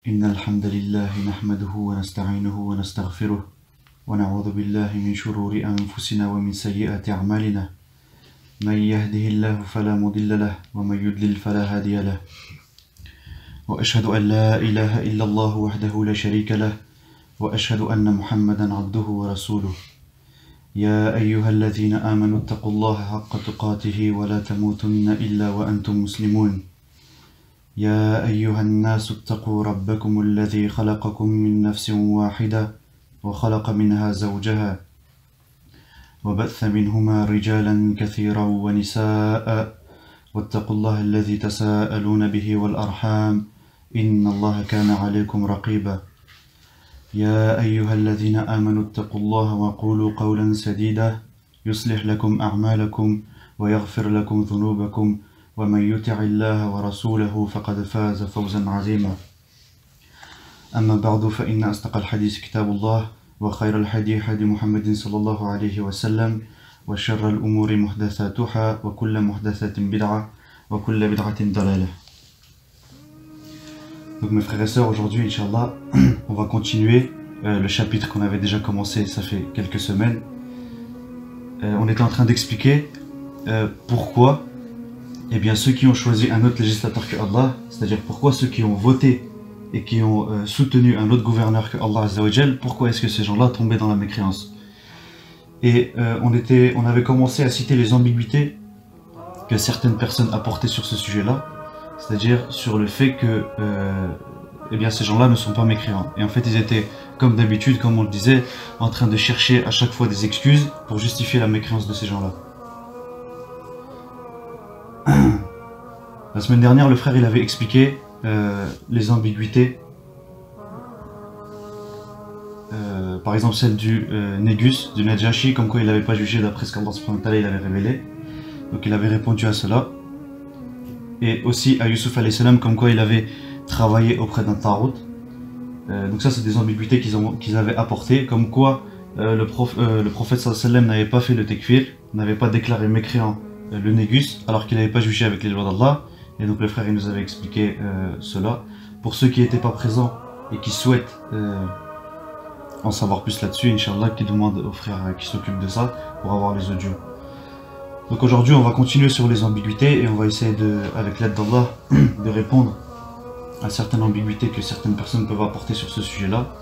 إن الحمد لله نحمده ونستعينه ونستغفره ونعوذ بالله من شرور أنفسنا ومن سيئات أعمالنا من يهده الله فلا مضل له ومن يضلل فلا هادي له وأشهد أن لا إله إلا الله وحده لا شريك له وأشهد أن محمدا عبده ورسوله يا أيها الذين آمنوا اتقوا الله حق تقاته ولا تموتن إلا وأنتم مسلمون يا أيها الناس اتقوا ربكم الذي خلقكم من نفس واحدة وخلق منها زوجها وبث منهما رجالا كثيرا ونساء واتقوا الله الذي تساءلون به والأرحام إن الله كان عليكم رقيبا يا أيها الذين آمنوا اتقوا الله وقولوا قولا سديدا يصلح لكم أعمالكم ويغفر لكم ذنوبكم ومن يطع الله ورسوله فقد فاز فوزا عظيما أما بعد فإن أصدق الحديث كتاب الله وخير الهدي هدي محمد صلى الله عليه وسلم وشر الأمور محدثاتها وكل محدثة بدعة وكل بدعة ضلالة. Donc mes frères et sœurs, aujourd'hui, Inch'Allah, on va continuer le chapitre qu'on avait déjà commencé, ça fait quelques semaines. On était en train d'expliquer pourquoi ceux qui ont choisi un autre législateur que Allah, c'est-à-dire pourquoi ceux qui ont voté et qui ont soutenu un autre gouverneur que Allah Azzawajal, pourquoi est-ce que ces gens-là tombaient dans la mécréance. Et on avait commencé à citer les ambiguïtés que certaines personnes apportaient sur ce sujet-là, c'est-à-dire sur le fait que ces gens-là ne sont pas mécréants. Et en fait, ils étaient, comme d'habitude, comme on le disait, en train de chercher à chaque fois des excuses pour justifier la mécréance de ces gens-là. La semaine dernière, le frère il avait expliqué les ambiguïtés, par exemple celle du Négus, du Najashi, comme quoi il n'avait pas jugé d'après ce qu'Allah subhanahu wa ta'ala il avait révélé. Donc il avait répondu à cela. Et aussi à Yusuf alayhi salam, comme quoi il avait travaillé auprès d'un Tarout. Donc ça c'est des ambiguïtés qu'ils avaient apportées, comme quoi le prophète sallallahu alayhi wa sallam n'avait pas fait le tekfir, n'avait pas déclaré mécréant le Négus, alors qu'il n'avait pas jugé avec les lois d'Allah. Et donc le frère il nous avait expliqué cela. Pour ceux qui n'étaient pas présents et qui souhaitent en savoir plus là-dessus, Inch'Allah, qui demandent au frère qui s'occupe de ça pour avoir les audios. Donc aujourd'hui on va continuer sur les ambiguïtés et on va essayer avec l'aide d'Allah de répondre à certaines ambiguïtés que certaines personnes peuvent apporter sur ce sujet-là.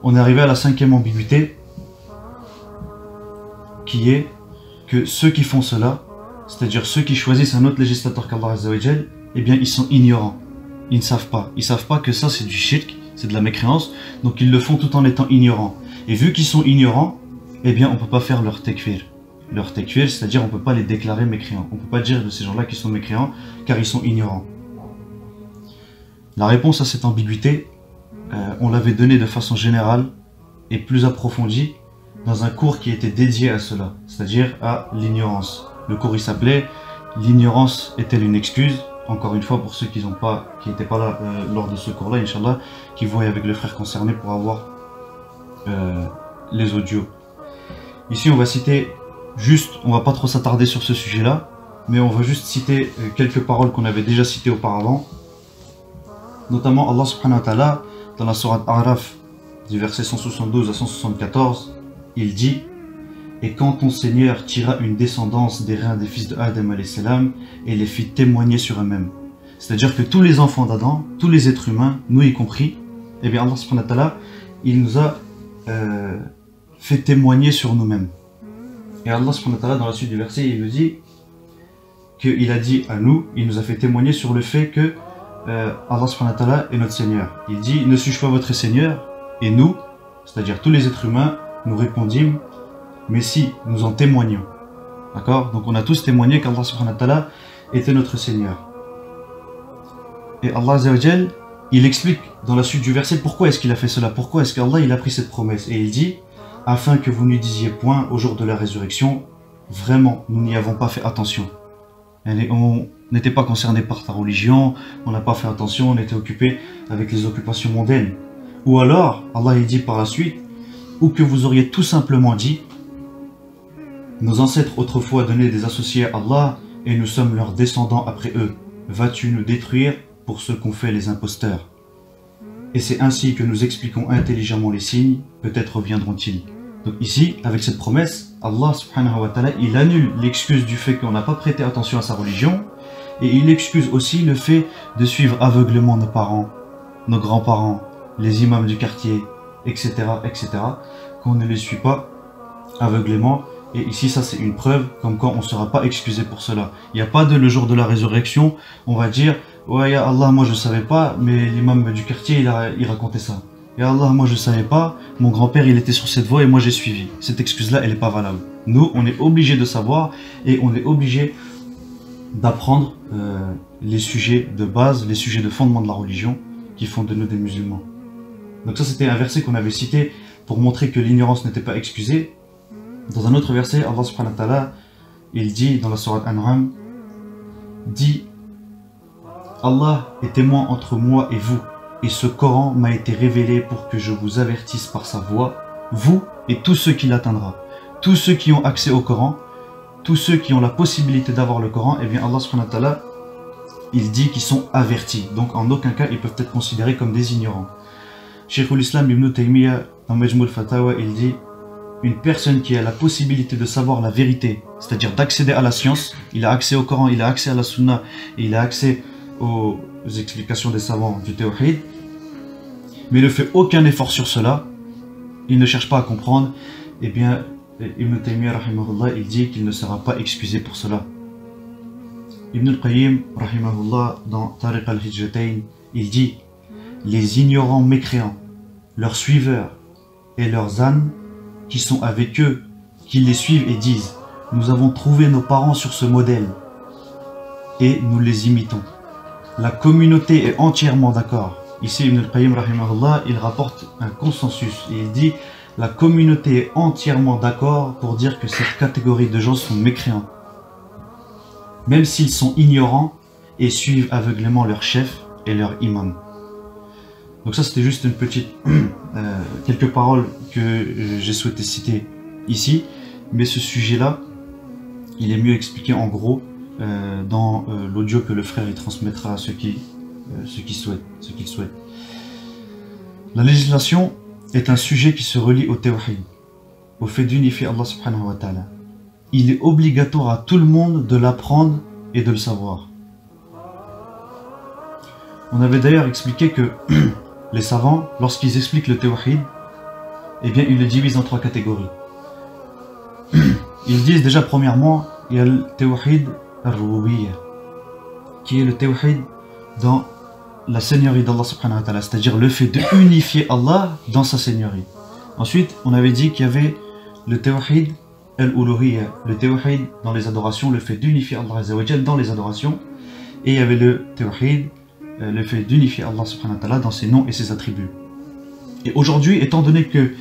On est arrivé à la 5e ambiguïté, qui est que ceux qui font cela, c'est-à-dire ceux qui choisissent un autre législateur qu'Allah Azzawajal, ils sont ignorants. Ils ne savent pas. Ils ne savent pas que ça c'est du shirk, c'est de la mécréance, donc ils le font tout en étant ignorants. Et vu qu'ils sont ignorants, on ne peut pas faire leur tekfir. Leur tekfir, c'est-à-dire on ne peut pas les déclarer mécréants. On ne peut pas dire de ces gens-là qu'ils sont mécréants, car ils sont ignorants. La réponse à cette ambiguïté, on l'avait donnée de façon générale et plus approfondie dans un cours qui était dédié à cela, c'est-à-dire à l'ignorance. Le cours il s'appelait « L'ignorance est-elle une excuse ?» Encore une fois pour ceux qui n'étaient pas là lors de ce cours-là, Inch'Allah, qui voient avec le frère concerné pour avoir les audios. Ici on va citer juste, on va pas trop s'attarder sur ce sujet-là, mais on va juste citer quelques paroles qu'on avait déjà citées auparavant. Notamment Allah subhanahu wa ta'ala, dans la sourate Araf, du verset 172 à 174, il dit « Et quand ton Seigneur tira une descendance des reins des fils de Adam alayhi salam et les fit témoigner sur eux-mêmes. » C'est-à-dire que tous les enfants d'Adam, tous les êtres humains, nous y compris, Allah subhanahu wa ta'ala, il nous a fait témoigner sur nous-mêmes. Et Allah subhanahu wa ta'ala, dans la suite du verset, il nous dit qu'il a dit à nous, il nous a fait témoigner sur le fait que Allah subhanahu wa ta'ala est notre Seigneur. Il dit « Ne suis-je pas votre Seigneur ?» Et nous, c'est-à-dire tous les êtres humains, nous répondîmes « Mais si, nous en témoignons. » D'accord? Donc on a tous témoigné qu'Allah subhanahu wa ta'ala était notre Seigneur. Et Allah Azzawajal, il explique dans la suite du verset pourquoi est-ce qu'il a fait cela, pourquoi est-ce qu'Allah il a pris cette promesse. Et il dit « Afin que vous ne disiez point au jour de la résurrection, vraiment, nous n'y avons pas fait attention. » On n'était pas concerné par ta religion, on n'a pas fait attention, on était occupé avec les occupations mondaines. Ou alors, Allah il dit par la suite, ou que vous auriez tout simplement dit, nos ancêtres autrefois donnaient des associés à Allah et nous sommes leurs descendants après eux. Vas-tu nous détruire pour ce qu'ont fait les imposteurs. Et c'est ainsi que nous expliquons intelligemment les signes, peut-être viendront-ils. Donc ici, avec cette promesse, Allah subhanahu wa ta'ala, il annule l'excuse du fait qu'on n'a pas prêté attention à sa religion, et il excuse aussi le fait de suivre aveuglément nos parents, nos grands-parents, les imams du quartier, etc., etc., qu'on ne les suit pas aveuglément. Et ici, ça c'est une preuve comme quoi on ne sera pas excusé pour cela. Il n'y a pas de le jour de la résurrection, on va dire « Ouais, ya Allah, moi je ne savais pas, mais l'imam du quartier, il racontait ça. Ya Allah, moi je ne savais pas, mon grand-père il était sur cette voie et moi j'ai suivi. » Cette excuse-là, elle n'est pas valable. Nous, on est obligé de savoir et on est obligé d'apprendre les sujets de base, les sujets de fondement de la religion qui font de nous des musulmans. Donc ça c'était un verset qu'on avait cité pour montrer que l'ignorance n'était pas excusée. Dans un autre verset, Allah subhanahu wa ta'ala, il dit dans la sourate An'am, dit Allah est témoin entre moi et vous, et ce Coran m'a été révélé pour que je vous avertisse par sa voix, vous et tous ceux qui l'atteindra. Tous ceux qui ont accès au Coran, tous ceux qui ont la possibilité d'avoir le Coran, et bien Allah subhanahu wa ta'ala, il dit qu'ils sont avertis. Donc en aucun cas, ils peuvent être considérés comme des ignorants. Shaykhul Islam Ibn Taymiyyah, dans Majmul Fatawa, il dit une personne qui a la possibilité de savoir la vérité, c'est-à-dire d'accéder à la science, il a accès au Coran, il a accès à la Sunna, et il a accès aux explications des savants du Tawhid, mais il ne fait aucun effort sur cela, il ne cherche pas à comprendre, et bien Ibn Taymiyyah rahimahullah, il dit qu'il ne sera pas excusé pour cela. Ibn al-Qayyim rahimahullah, dans Tariq al-Hijjatayn, il dit les ignorants mécréants, leurs suiveurs et leurs ânes qui sont avec eux, qui les suivent et disent « Nous avons trouvé nos parents sur ce modèle et nous les imitons. » La communauté est entièrement d'accord. Ici, Ibn al-Qayyim, rahimahullah, il rapporte un consensus et il dit « La communauté est entièrement d'accord pour dire que cette catégorie de gens sont mécréants. Même s'ils sont ignorants et suivent aveuglément leur chef et leur imam. » Donc ça c'était juste une petite, quelques paroles que j'ai souhaité citer ici, mais ce sujet-là, il est mieux expliqué en gros dans l'audio que le frère il transmettra à ceux qui souhaitent. La législation est un sujet qui se relie au tawhid, au fait d'unifier Allah subhanahu wa ta'ala. Il est obligatoire à tout le monde de l'apprendre et de le savoir. On avait d'ailleurs expliqué que les savants, lorsqu'ils expliquent le tawhid, eh bien, ils le divisent en 3 catégories. Ils disent déjà, premièrement, il y a le tawhid al-rububiyyah, qui est le tawhid dans la seigneurie d'Allah subhanahu wa ta'ala, c'est-à-dire le fait de unifier Allah dans sa seigneurie. Ensuite, on avait dit qu'il y avait le tawhid al-uluhiyyah, le tawhid dans les adorations, le fait d'unifier Allah azza wa jal dans les adorations, et il y avait le tawhid, le fait d'unifier Allah subhanahu wa ta'ala dans ses noms et ses attributs. Et aujourd'hui, étant donné que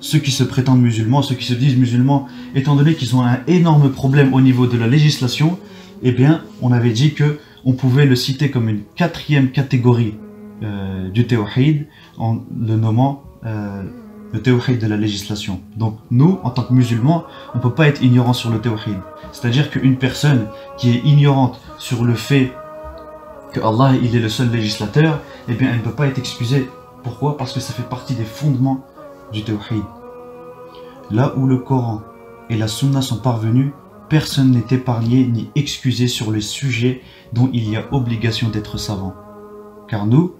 ceux qui se prétendent musulmans, ceux qui se disent musulmans, étant donné qu'ils ont un énorme problème au niveau de la législation, eh bien, on avait dit que on pouvait le citer comme une 4e catégorie du tawhid, en le nommant le tawhid de la législation. Donc nous, en tant que musulmans, on ne peut pas être ignorant sur le tawhid. C'est-à-dire qu'une personne qui est ignorante sur le fait que Allah il est le seul législateur, eh bien elle ne peut pas être excusée. Pourquoi? Parce que ça fait partie des fondements du tawhid. Là où le Coran et la Sunna sont parvenus, personne n'est épargné ni excusé sur les sujets dont il y a obligation d'être savant. Car nous,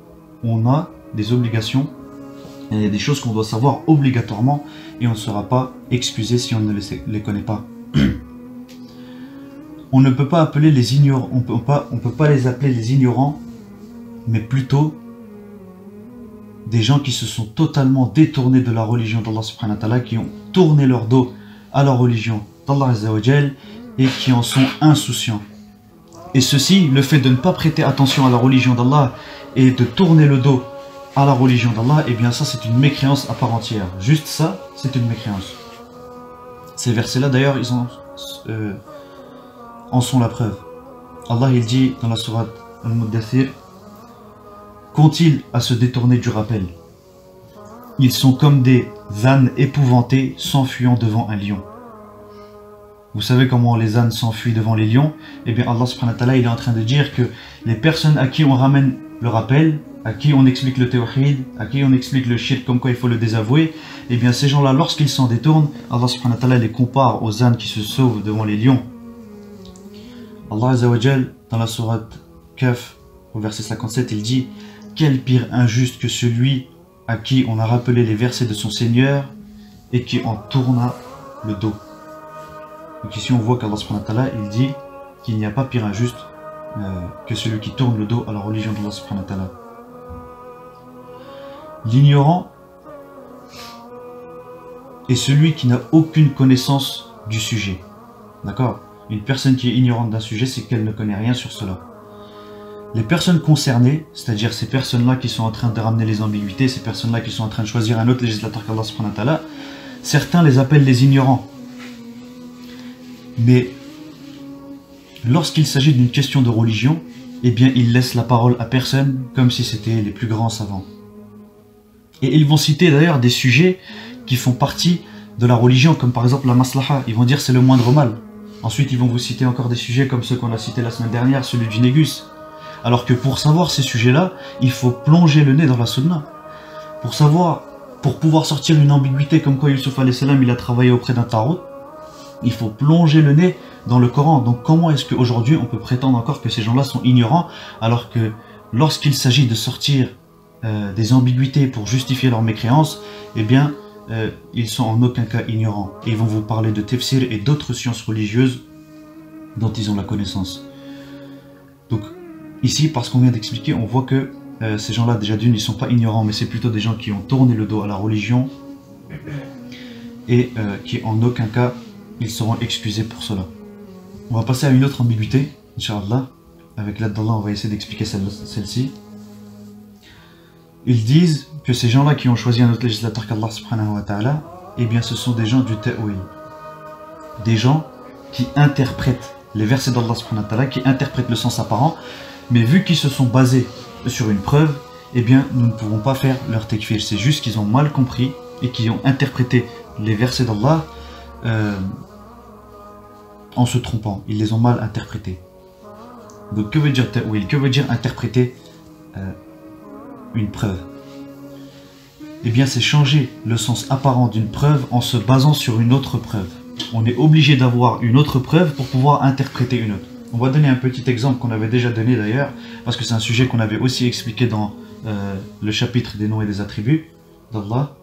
on a des obligations, et il y a des choses qu'on doit savoir obligatoirement, et on ne sera pas excusé si on ne les connaît pas. On ne peut pas appeler les ignorants, on peut pas les appeler les ignorants, mais plutôt des gens qui se sont totalement détournés de la religion d'Allah subhanahu wa ta'ala, qui ont tourné leur dos à la religion d'Allah azza wa jal et qui en sont insouciants. Et ceci, le fait de ne pas prêter attention à la religion d'Allah et de tourner le dos à la religion d'Allah, eh bien ça c'est une mécréance à part entière. Juste ça, c'est une mécréance. Ces versets-là d'ailleurs, ils en sont la preuve. Allah il dit dans la sourate Al-Muddathir, qu'ont-ils à se détourner du rappel? Ils sont comme des ânes épouvantés s'enfuyant devant un lion. Vous savez comment les ânes s'enfuient devant les lions? Eh bien Allah subhanahu wa ta'ala, il est en train de dire que les personnes à qui on ramène le rappel, à qui on explique le tawhid, à qui on explique le shirk, comme quoi il faut le désavouer, eh bien ces gens-là, lorsqu'ils s'en détournent, Allah subhanahu wa ta'ala les compare aux ânes qui se sauvent devant les lions. Allah azza wa jal, dans la sourate Kaf, au verset 57, il dit: quel pire injuste que celui à qui on a rappelé les versets de son Seigneur et qui en tourna le dos. Donc ici on voit qu'Allah subhanahu wa ta'ala, il dit qu'il n'y a pas pire injuste que celui qui tourne le dos à la religion d'Allah subhanahu wa ta'ala. L'ignorant est celui qui n'a aucune connaissance du sujet. D'accord? Une personne qui est ignorante d'un sujet, c'est qu'elle ne connaît rien sur cela. Les personnes concernées, c'est-à-dire ces personnes-là qui sont en train de ramener les ambiguïtés, ces personnes-là qui sont en train de choisir un autre législateur qu'Allah subhanahu wa ta'ala, certains les appellent les ignorants. Mais lorsqu'il s'agit d'une question de religion, eh bien ils laissent la parole à personne, comme si c'était les plus grands savants. Et ils vont citer d'ailleurs des sujets qui font partie de la religion, comme par exemple la maslaha. Ils vont dire c'est le moindre mal. Ensuite ils vont vous citer encore des sujets comme ceux qu'on a cités la semaine dernière, celui du négus. Alors que pour savoir ces sujets-là, il faut plonger le nez dans la sunna. Pour pouvoir sortir une ambiguïté comme quoi Yusuf alayhi salam il a travaillé auprès d'un tarot, il faut plonger le nez dans le Coran. Donc comment est-ce qu'aujourd'hui on peut prétendre encore que ces gens-là sont ignorants, alors que lorsqu'il s'agit de sortir des ambiguïtés pour justifier leur mécréance, eh bien ils sont en aucun cas ignorants. Et ils vont vous parler de tafsir et d'autres sciences religieuses dont ils ont la connaissance. Donc ici, parce qu'on vient d'expliquer, on voit que ces gens-là, déjà d'une, ils ne sont pas ignorants, mais c'est plutôt des gens qui ont tourné le dos à la religion et qui en aucun cas ils seront excusés pour cela. On va passer à une autre ambiguïté, Inch'Allah. Avec l'aide d'Allah, on va essayer d'expliquer celle-ci. Ils disent que ces gens-là qui ont choisi un autre législateur qu'Allah subhanahu wa ta'ala, eh bien ce sont des gens du ta'wil. Des gens qui interprètent les versets d'Allah subhanahu wa ta'ala, qui interprètent le sens apparent, mais vu qu'ils se sont basés sur une preuve, eh bien nous ne pouvons pas faire leur takfir. C'est juste qu'ils ont mal compris et qu'ils ont interprété les versets d'Allah en se trompant. Ils les ont mal interprétés. Donc que veut dire ta'wil? Que veut dire interpréter une preuve? Eh bien c'est changer le sens apparent d'une preuve en se basant sur une autre preuve. On est obligé d'avoir une autre preuve pour pouvoir interpréter une autre. On va donner un petit exemple qu'on avait déjà donné d'ailleurs, parce que c'est un sujet qu'on avait aussi expliqué dans le chapitre des noms et des attributs d'Allah.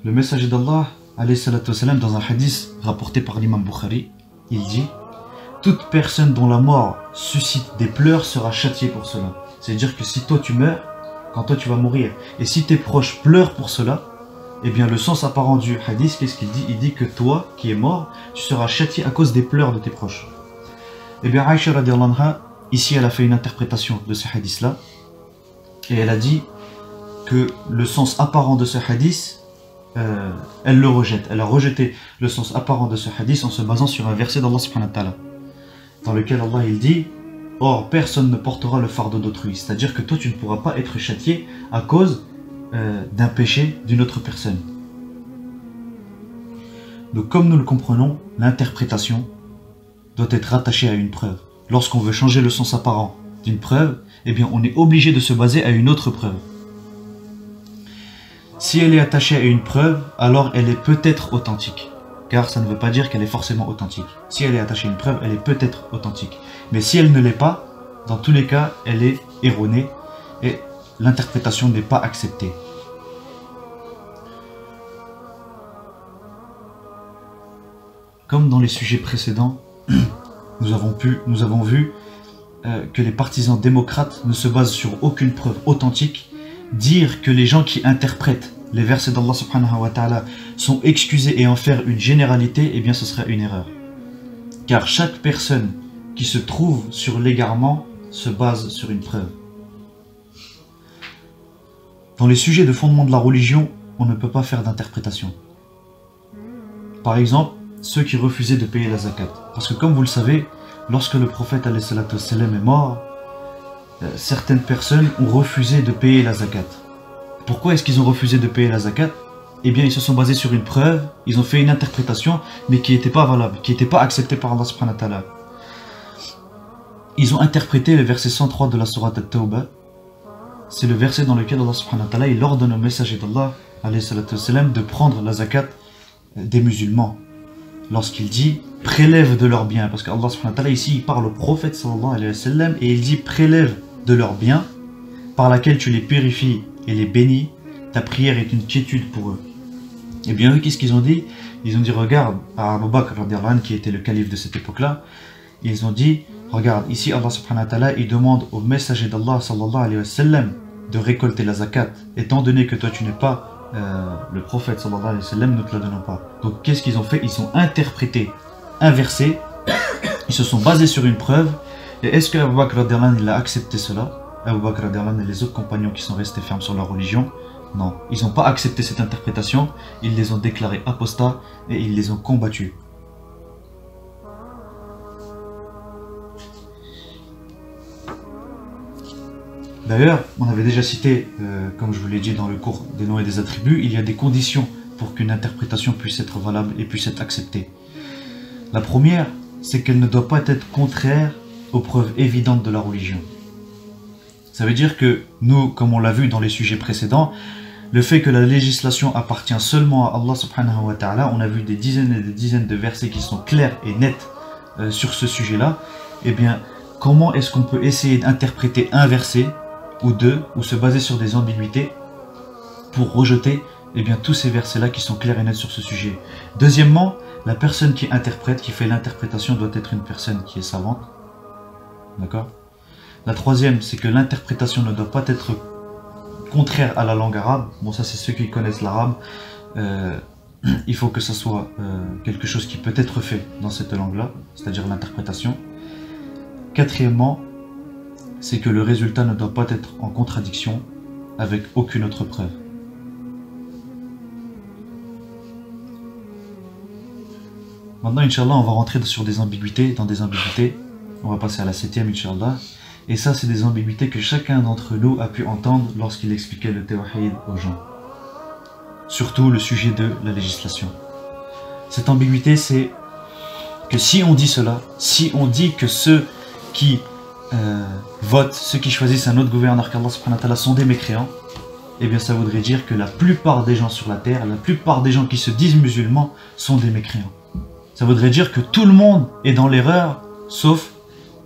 Le messager d'Allah, alayhi salatu wassalam, dans un hadith rapporté par l'imam Bukhari, il dit: toute personne dont la mort suscite des pleurs sera châtiée pour cela. C'est-à-dire que si toi tu meurs, quand toi tu vas mourir, et si tes proches pleurent pour cela, eh bien le sens apparent du hadith, qu'est-ce qu'il dit? Il dit que toi qui es mort, tu seras châtié à cause des pleurs de tes proches. Eh bien Aïcha radiallahu anha, ici elle a fait une interprétation de ce hadith là, et elle a dit que le sens apparent de ce hadith, elle le rejette. Elle a rejeté le sens apparent de ce hadith en se basant sur un verset d'Allah subhanahu wa ta'ala, dans lequel Allah il dit: or personne ne portera le fardeau d'autrui. C'est-à-dire que toi tu ne pourras pas être châtié à cause d'un péché d'une autre personne. Donc comme nous le comprenons, l'interprétation doit être rattachée à une preuve. Lorsqu'on veut changer le sens apparent d'une preuve, eh bien on est obligé de se baser à une autre preuve. Si elle est attachée à une preuve, alors elle est peut-être authentique. Car ça ne veut pas dire qu'elle est forcément authentique. Si elle est attachée à une preuve, elle est peut-être authentique. Mais si elle ne l'est pas, dans tous les cas, elle est erronée et l'interprétation n'est pas acceptée. Comme dans les sujets précédents, nous avons vu que les partisans démocrates ne se basent sur aucune preuve authentique. Dire que les gens qui interprètent les versets d'Allah subhanahu wa ta'ala sont excusés et en faire une généralité, eh bien ce serait une erreur. Car chaque personne qui se trouve sur l'égarement se base sur une preuve. Dans les sujets de fondement de la religion, on ne peut pas faire d'interprétation. Par exemple, ceux qui refusaient de payer la zakat. Parce que comme vous le savez, lorsque le prophète alayhi salatu wassalam est mort, certaines personnes ont refusé de payer la zakat. Pourquoi est-ce qu'ils ont refusé de payer la zakat? eh bien ils se sont basés sur une preuve, ils ont fait une interprétation, mais qui n'était pas valable, qui n'était pas acceptée par Allah subhanahu wa ta'ala. Ils ont interprété le verset 103 de la sourate At-Tawbah. C'est le verset dans lequel Allah subhanahu wa ta'ala il ordonne au messager d'Allah de prendre la zakat des musulmans. Lorsqu'il dit prélève de leurs biens, parce qu'Allah subhanahu wa ta'ala ici il parle au prophète sallallahu alayhi wa sallam et il dit prélève de leurs biens par laquelle tu les purifies et les bénis, ta prière est une quiétude pour eux. Et bien eux qu'est-ce qu'ils ont dit? Ils ont dit regarde à Abu Bakr qui était le calife de cette époque là, ils ont dit regarde ici Allah subhanahu wa ta'ala il demande au messager d'Allah sallallahu alayhi wa sallam de récolter la zakat, étant donné que toi tu n'es pas le prophète sallallahu alayhi wa sallam, ne te la donnons pas. Donc qu'est-ce qu'ils ont fait? Ils ont interprété un verset, ils se sont basés sur une preuve. Et est-ce que Abu Bakr il a accepté cela? Abu Bakr et les autres compagnons qui sont restés fermes sur leur religion, non, ils n'ont pas accepté cette interprétation, ils les ont déclarés apostats et ils les ont combattus. D'ailleurs, on avait déjà cité, comme je vous l'ai dit dans le cours des noms et des attributs, il y a des conditions pour qu'une interprétation puisse être valable et puisse être acceptée. La première, c'est qu'elle ne doit pas être contraire aux preuves évidentes de la religion. Ça veut dire que nous, comme on l'a vu dans les sujets précédents, le fait que la législation appartient seulement à Allah subhanahu wa ta'ala, on a vu des dizaines et des dizaines de versets qui sont clairs et nets sur ce sujet-là. Eh bien, comment est-ce qu'on peut essayer d'interpréter un verset ou deux, ou se baser sur des ambiguïtés pour rejeter eh bien, tous ces versets-là qui sont clairs et nets sur ce sujet. Deuxièmement, la personne qui interprète, qui fait l'interprétation, doit être une personne qui est savante. D'accord? La troisième, c'est que l'interprétation ne doit pas être contraire à la langue arabe. Bon, ça c'est ceux qui connaissent l'arabe. Il faut que ça soit quelque chose qui peut être fait dans cette langue-là, c'est-à-dire l'interprétation. Quatrièmement, c'est que le résultat ne doit pas être en contradiction avec aucune autre preuve. Maintenant, Inch'Allah, on va rentrer dans des ambiguïtés. On va passer à la 7e, Inch'Allah. Et ça, c'est des ambiguïtés que chacun d'entre nous a pu entendre lorsqu'il expliquait le tawhid aux gens. Surtout le sujet de la législation. Cette ambiguïté, c'est que si on dit cela, si on dit que ceux qui votent, ceux qui choisissent un autre gouverneur qu'Allah subhanahu wa ta'ala sont des mécréants, eh bien ça voudrait dire que la plupart des gens sur la terre, la plupart des gens qui se disent musulmans sont des mécréants. Ça voudrait dire que tout le monde est dans l'erreur, sauf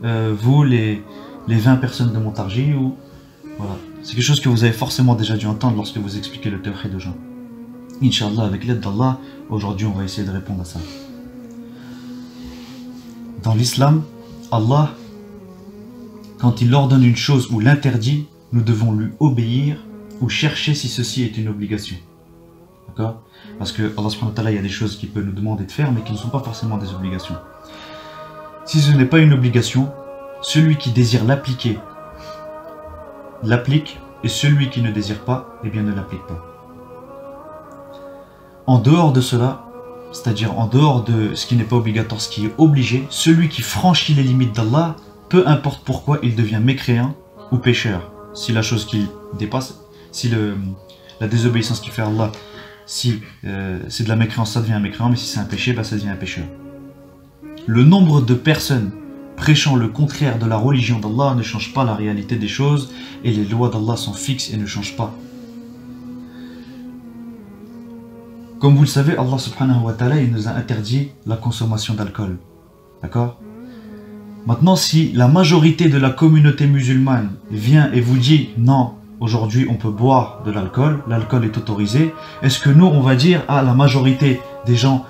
vous, les 20 personnes de Montargis. Ou voilà. C'est quelque chose que vous avez forcément déjà dû entendre lorsque vous expliquez le tawhid aux gens. Inch'Allah, avec l'aide d'Allah, aujourd'hui on va essayer de répondre à ça. Dans l'islam, Allah, quand il ordonne une chose ou l'interdit, nous devons lui obéir ou chercher si ceci est une obligation. D'accord? Parce que Allah subhanahu wa ta'ala, il y a des choses qu'il peut nous demander de faire, mais qui ne sont pas forcément des obligations. Si ce n'est pas une obligation, celui qui désire l'appliquer, l'applique, et celui qui ne désire pas, eh bien ne l'applique pas. En dehors de cela, c'est-à-dire en dehors de ce qui n'est pas obligatoire, ce qui est obligé, celui qui franchit les limites d'Allah, peu importe pourquoi, il devient mécréant ou pécheur. Si la chose qu'il dépasse, si la désobéissance qu'il fait à Allah, si c'est de la mécréance, ça devient un mécréant, mais si c'est un péché, bah, ça devient un pécheur. Le nombre de personnes prêchant le contraire de la religion d'Allah ne change pas la réalité des choses, et les lois d'Allah sont fixes et ne changent pas. Comme vous le savez, Allah subhanahu wa ta'ala, il nous a interdit la consommation d'alcool. D'accord? Maintenant, si la majorité de la communauté musulmane vient et vous dit non, aujourd'hui on peut boire de l'alcool, l'alcool est autorisé, est-ce que nous on va dire ah la majorité des gens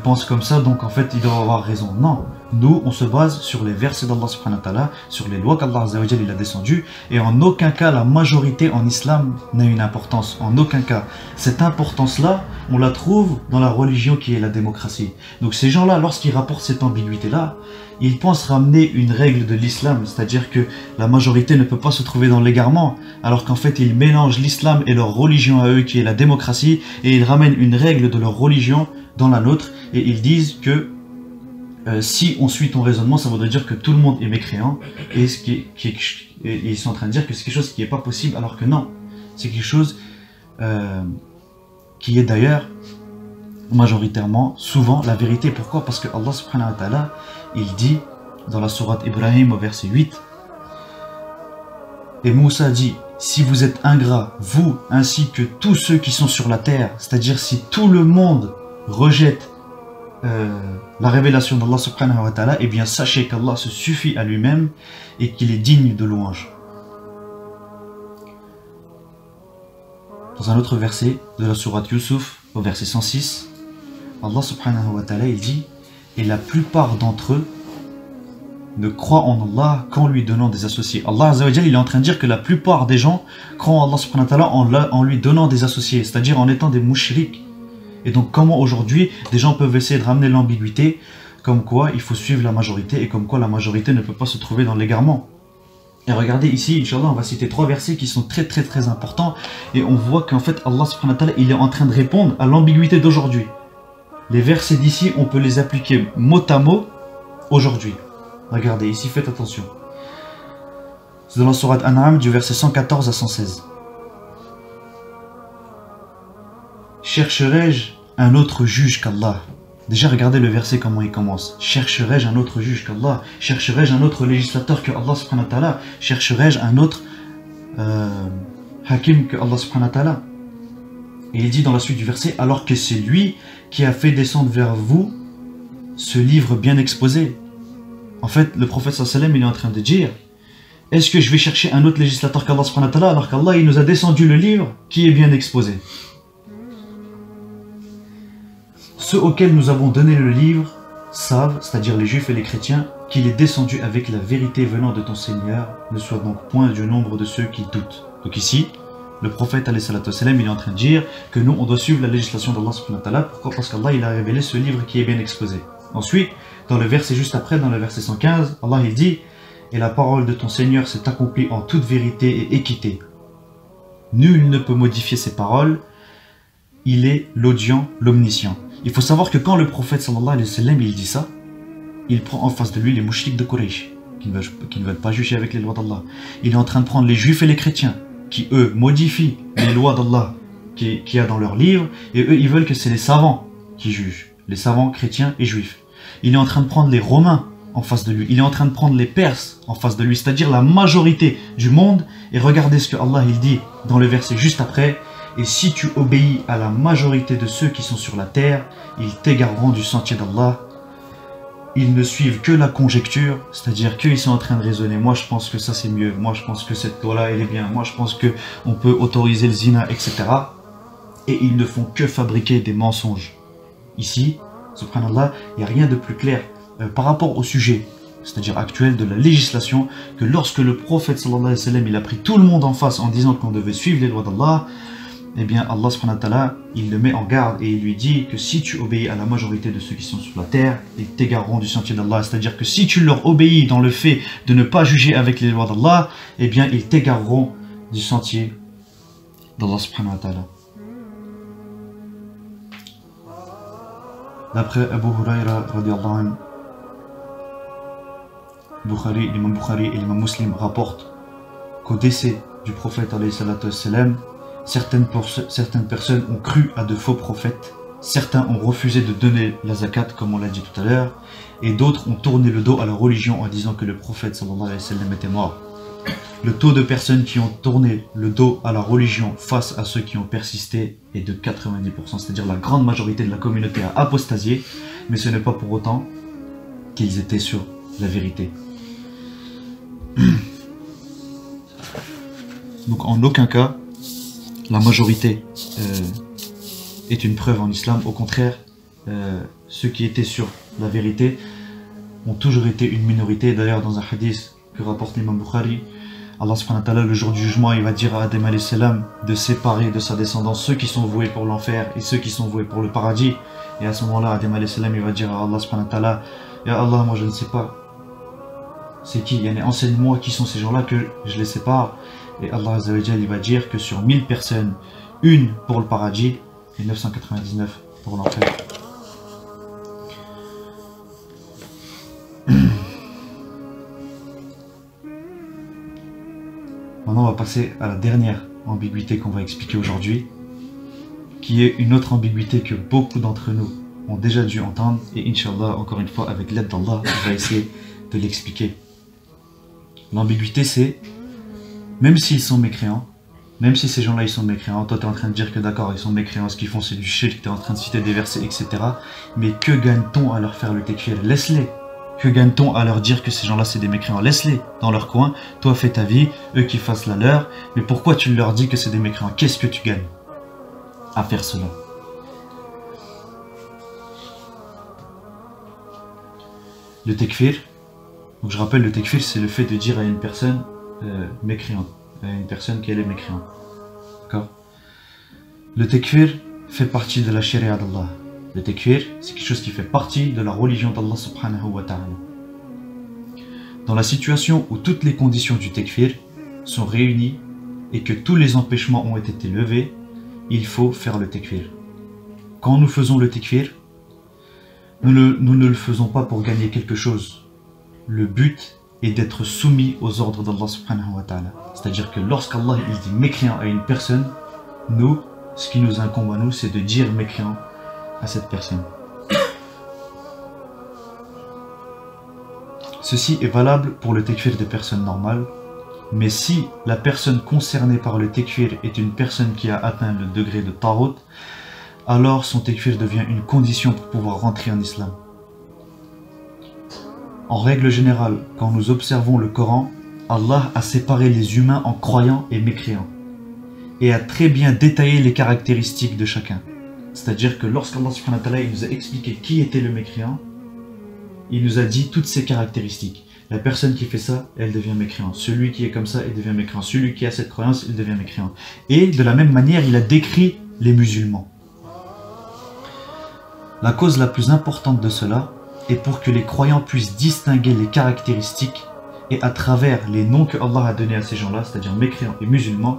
pensent comme ça, donc en fait ils doivent avoir raison? Non, nous on se base sur les versets d'Allah subhanahu wa ta'ala, sur les lois qu'Allah azza wa jalla il a descendues, et en aucun cas la majorité en islam n'a une importance, en aucun cas. Cette importance là, on la trouve dans la religion qui est la démocratie. Donc ces gens là, lorsqu'ils rapportent cette ambiguïté là, ils pensent ramener une règle de l'islam, c'est-à-dire que la majorité ne peut pas se trouver dans l'égarement, alors qu'en fait ils mélangent l'islam et leur religion à eux qui est la démocratie, et ils ramènent une règle de leur religion dans la nôtre, et ils disent que si on suit ton raisonnement, ça voudrait dire que tout le monde est mécréant, et ils sont en train de dire que c'est quelque chose qui n'est pas possible, alors que non, c'est quelque chose qui est d'ailleurs majoritairement, souvent, la vérité. Pourquoi? Parce que Allah subhanahu wa ta'ala, il dit dans la sourate Ibrahim au verset 8, et Moussa dit, si vous êtes ingrats, vous ainsi que tous ceux qui sont sur la terre, c'est-à-dire si tout le monde rejette la révélation d'Allah subhanahu wa ta'ala, eh bien sachez qu'Allah se suffit à lui-même et qu'il est digne de louange. Dans un autre verset de la sourate Yusuf, au verset 106, Allah subhanahu wa ta'ala il dit, et la plupart d'entre eux ne croient en Allah qu'en lui donnant des associés. Allah Azza wa Jal, il est en train de dire que la plupart des gens croient en Allah subhanahu wa ta'ala en lui donnant des associés, c'est-à-dire en étant des mouchriks. Et donc comment aujourd'hui des gens peuvent essayer de ramener l'ambiguïté, comme quoi il faut suivre la majorité et comme quoi la majorité ne peut pas se trouver dans l'égarement. Et regardez ici, Inch'Allah, on va citer 3 versets qui sont très importants et on voit qu'en fait Allah subhanahu wa ta'ala il est en train de répondre à l'ambiguïté d'aujourd'hui. Les versets d'ici, on peut les appliquer mot à mot aujourd'hui. Regardez, ici, faites attention. C'est dans la sourate An'am du verset 114 à 116. Chercherai-je un autre juge qu'Allah? Déjà, regardez le verset comment il commence. Chercherai-je un autre juge qu'Allah? Chercherai-je un autre législateur que Allah subhanahu wa ta'ala? Chercherai-je un autre hakim que Allah subhanahu wa ta'ala? Et il dit dans la suite du verset, alors que c'est lui qui a fait descendre vers vous ce livre bien exposé. En fait, le prophète sallallahu alayhi wa sallam, il est en train de dire, est-ce que je vais chercher un autre législateur qu'Allah subhanahu wa ta'ala alors qu'Allah il nous a descendu le livre qui est bien exposé? Ceux auxquels nous avons donné le livre savent, c'est-à-dire les juifs et les chrétiens, qu'il est descendu avec la vérité venant de ton Seigneur, ne sois donc point du nombre de ceux qui doutent. Donc ici, le prophète alayhi salatu wassalam, il est en train de dire que nous on doit suivre la législation d'Allah subhanahu wa ta'ala. Pourquoi? Parce qu'Allah il a révélé ce livre qui est bien exposé. Ensuite, dans le verset juste après, dans le verset 115, Allah il dit, et la parole de ton Seigneur s'est accomplie en toute vérité et équité. Nul ne peut modifier ses paroles, il est l'audient, l'omniscient. Il faut savoir que quand le prophète sallallahu alayhi wa sallam il dit ça, il prend en face de lui les mouchriks de Quraysh, qui ne veulent pas juger avec les lois d'Allah. Il est en train de prendre les juifs et les chrétiens, qui eux modifient les lois d'Allah qu'il y a dans leur livre, et eux ils veulent que c'est les savants qui jugent, les savants chrétiens et juifs. Il est en train de prendre les Romains en face de lui, il est en train de prendre les Perses en face de lui, c'est-à-dire la majorité du monde, et regardez ce que Allah il dit dans le verset juste après, et si tu obéis à la majorité de ceux qui sont sur la terre, ils t'égareront du sentier d'Allah. Ils ne suivent que la conjecture, c'est-à-dire qu'ils sont en train de raisonner. Moi je pense que ça c'est mieux, moi je pense que cette loi-là elle est bien, moi je pense qu'on peut autoriser le zina, etc. Et ils ne font que fabriquer des mensonges. Ici, subhanallah, il n'y a rien de plus clair par rapport au sujet, c'est-à-dire actuel de la législation, que lorsque le prophète sallallahu alayhi wa sallam il a pris tout le monde en face en disant qu'on devait suivre les lois d'Allah, eh bien Allah subhanahu wa ta'ala, il le met en garde et il lui dit que si tu obéis à la majorité de ceux qui sont sur la terre, ils t'égareront du sentier d'Allah. C'est-à-dire que si tu leur obéis dans le fait de ne pas juger avec les lois d'Allah, eh bien ils t'égareront du sentier d'Allah subhanahu wa ta'ala. D'après Abu Huraira radiallahu anhu, l'imam Bukhari et l'imam Muslim rapportent qu'au décès du prophète alayhi salatu wassalam, certaines personnes ont cru à de faux prophètes, certains ont refusé de donner la zakat comme on l'a dit tout à l'heure, et d'autres ont tourné le dos à la religion en disant que le prophète sallallahu alayhi wa sallam était mort. Le taux de personnes qui ont tourné le dos à la religion face à ceux qui ont persisté est de 90%, c'est-à-dire la grande majorité de la communauté a apostasié, mais ce n'est pas pour autant qu'ils étaient sur la vérité. Donc en aucun cas, la majorité est une preuve en islam. Au contraire, ceux qui étaient sur la vérité ont toujours été une minorité. D'ailleurs, dans un hadith que rapporte l'imam Bukhari, Allah subhanahu wa ta'ala, le jour du jugement, il va dire à Adam alayhi salam de séparer de sa descendance ceux qui sont voués pour l'enfer et ceux qui sont voués pour le paradis. Et à ce moment-là, Adam alayhi salam, il va dire à Allah subhanahu wa ta'ala, Ya Allah, moi je ne sais pas c'est qui, enseigne-moi qui sont ces gens-là que je les sépare. Et Allah azza wa jalla, il va dire que sur 1000 personnes, une pour le paradis et 999 pour l'enfer. Maintenant on va passer à la dernière ambiguïté qu'on va expliquer aujourd'hui, qui est une autre ambiguïté que beaucoup d'entre nous ont déjà dû entendre, et Inch'Allah, encore une fois, avec l'aide d'Allah, on va essayer de l'expliquer. L'ambiguïté, c'est, même s'ils sont mécréants, même si ces gens-là ils sont mécréants, toi tu es en train de dire que d'accord, ils sont mécréants, ce qu'ils font c'est du shirk, tu es en train de citer des versets, etc. Mais que gagne-t-on à leur faire le tekfir? Laisse-les. Que gagne-t-on à leur dire que ces gens-là c'est des mécréants? Laisse-les dans leur coin, toi fais ta vie, eux qui fassent la leur, mais pourquoi tu leur dis que c'est des mécréants? Qu'est-ce que tu gagnes à faire cela? Le tekfir, donc je rappelle, le tekfir c'est le fait de dire à une personne mécréante, à une personne qu'elle est mécréante. D'accord? Le tekfir fait partie de la sharia d'Allah. Le tekfir, c'est quelque chose qui fait partie de la religion d'Allah subhanahu wa ta'ala. Dans la situation où toutes les conditions du tekfir sont réunies et que tous les empêchements ont été levés, il faut faire le tekfir. Quand nous faisons le tekfir, nous ne le faisons pas pour gagner quelque chose. Le but est d'être soumis aux ordres d'Allah subhanahu wa ta'ala. C'est-à-dire que lorsqu'Allah il dit mécréant à une personne, nous, ce qui nous incombe à nous, c'est de dire mécréant à cette personne. Ceci est valable pour le tekfir des personnes normales, mais si la personne concernée par le tekfir est une personne qui a atteint le degré de tarot, alors son tekfir devient une condition pour pouvoir rentrer en islam. En règle générale, quand nous observons le Coran, Allah a séparé les humains en croyants et mécréants, et a très bien détaillé les caractéristiques de chacun. C'est-à-dire que lorsqu'Allah subhanahu wa ta'ala nous a expliqué qui était le mécréant, il nous a dit toutes ces caractéristiques. La personne qui fait ça, elle devient mécréant. Celui qui est comme ça, il devient mécréant. Celui qui a cette croyance, il devient mécréant. Et de la même manière, il a décrit les musulmans. La cause la plus importante de cela est pour que les croyants puissent distinguer les caractéristiques et à travers les noms que Allah a donnés à ces gens-là, c'est-à-dire mécréants et musulmans,